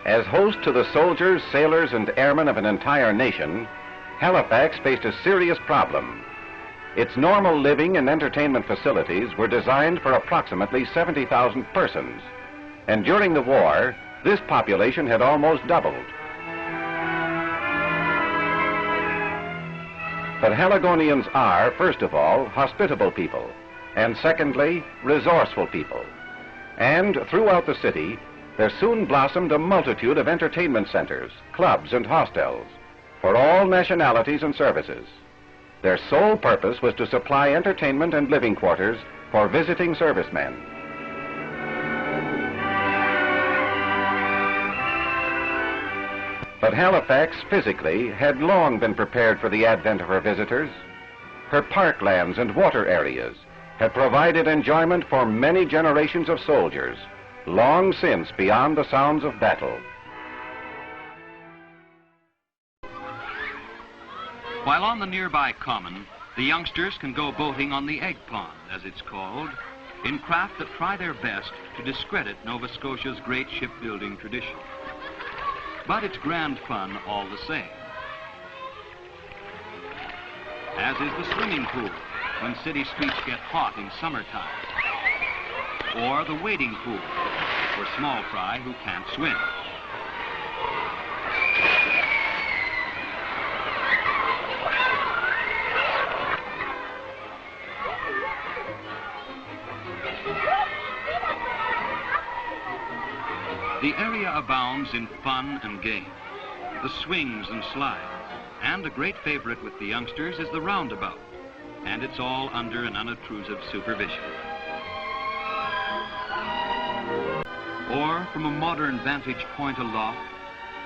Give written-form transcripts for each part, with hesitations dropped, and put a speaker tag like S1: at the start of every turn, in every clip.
S1: As host to the soldiers, sailors, and airmen of an entire nation, Halifax faced a serious problem. Its normal living and entertainment facilities were designed for approximately 70,000 persons, and during the war, this population had almost doubled. But Haligonians are, first of all, hospitable people, and secondly, resourceful people. And throughout the city, there soon blossomed a multitude of entertainment centers, clubs, and hostels for all nationalities and services. Their sole purpose was to supply entertainment and living quarters for visiting servicemen. But Halifax, physically, had long been prepared for the advent of her visitors. Her parklands and water areas had provided enjoyment for many generations of soldiers, long since beyond the sounds of battle.
S2: While on the nearby common, the youngsters can go boating on the egg pond, as it's called, in craft that try their best to discredit Nova Scotia's great shipbuilding tradition. But it's grand fun all the same. As is the swimming pool, when city streets get hot in summertime. Or the wading pool, for small fry who can't swim. The area abounds in fun and game, the swings and slides, and a great favorite with the youngsters is the roundabout, and it's all under an unobtrusive supervision. Or, from a modern vantage point aloft,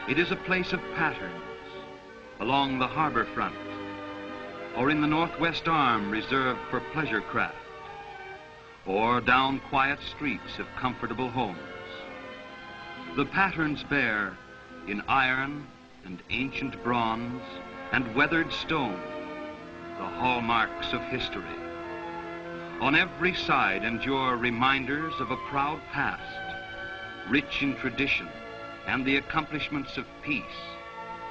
S2: it is a place of patterns, along the harbor front, or in the northwest arm reserved for pleasure craft, or down quiet streets of comfortable homes. The patterns bear, in iron and ancient bronze and weathered stone, the hallmarks of history. On every side endure reminders of a proud past, rich in tradition and the accomplishments of peace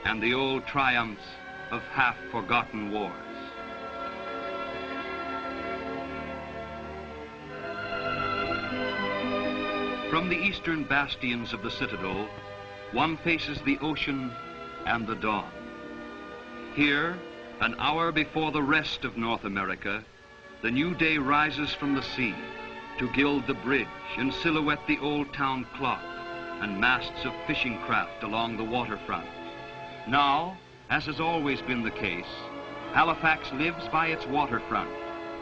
S2: and the old triumphs of half-forgotten wars. From the eastern bastions of the citadel, one faces the ocean and the dawn. Here, an hour before the rest of North America, the new day rises from the sea to gild the bridge and silhouette the old town clock and masts of fishing craft along the waterfront. Now, as has always been the case, Halifax lives by its waterfront,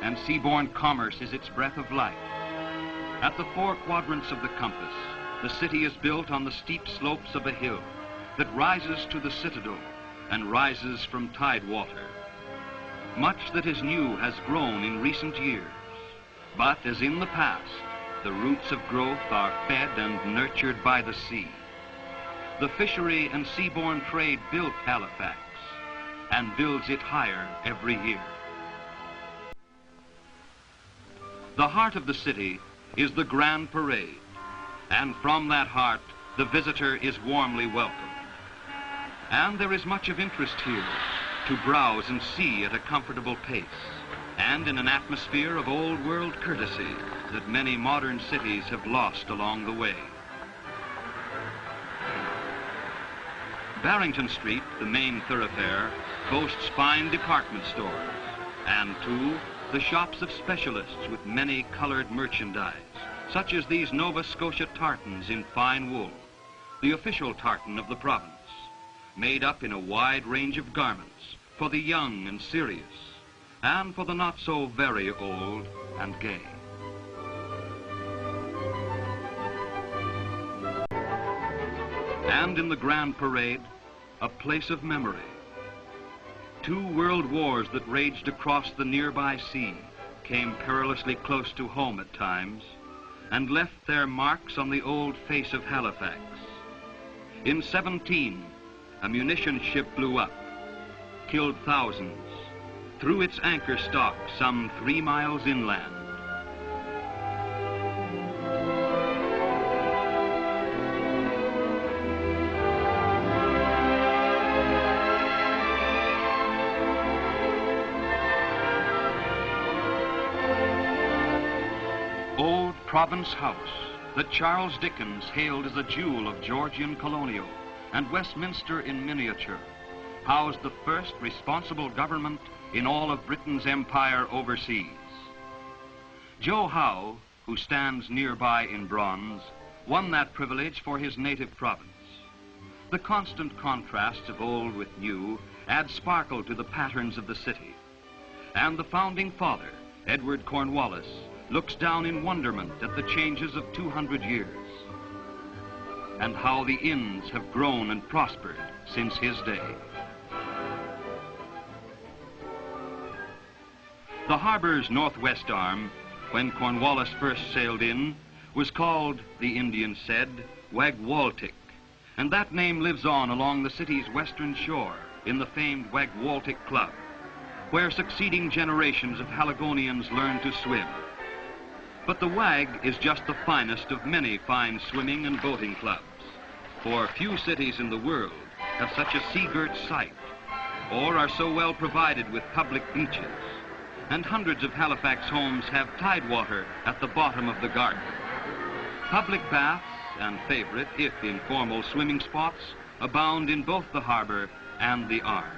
S2: and seaborne commerce is its breath of life. At the four quadrants of the compass, the city is built on the steep slopes of a hill that rises to the citadel and rises from tide water. Much that is new has grown in recent years, but as in the past, the roots of growth are fed and nurtured by the sea. The fishery and seaborne trade built Halifax and builds it higher every year. The heart of the city is the Grand Parade, and from that heart, the visitor is warmly welcomed. And there is much of interest here to browse and see at a comfortable pace, and in an atmosphere of old-world courtesy that many modern cities have lost along the way. Barrington Street, the main thoroughfare, boasts fine department stores, and too, the shops of specialists with many colored merchandise, such as these Nova Scotia tartans in fine wool, the official tartan of the province, made up in a wide range of garments for the young and serious, and for the not so very old and gay. And in the Grand Parade, a place of memory. 2 world wars that raged across the nearby sea came perilously close to home at times and left their marks on the old face of Halifax. In 17, a munition ship blew up, killed thousands, threw its anchor stock some 3 miles inland. Province House that Charles Dickens hailed as a jewel of Georgian colonial, and Westminster in miniature, housed the first responsible government in all of Britain's empire overseas. Joe Howe, who stands nearby in bronze, won that privilege for his native province. The constant contrasts of old with new add sparkle to the patterns of the city. And the founding father, Edward Cornwallis, looks down in wonderment at the changes of 200 years and how the inns have grown and prospered since his day. The harbor's northwest arm, when Cornwallis first sailed in, was called, the Indians said, Wagwaltic, and that name lives on along the city's western shore in the famed Wagwaltic Club, where succeeding generations of Haligonians learned to swim. But the Wag is just the finest of many fine swimming and boating clubs, for few cities in the world have such a sea-girt site or are so well provided with public beaches, and hundreds of Halifax homes have tidewater at the bottom of the garden. Public baths and favorite, if informal, swimming spots abound in both the harbor and the Arm.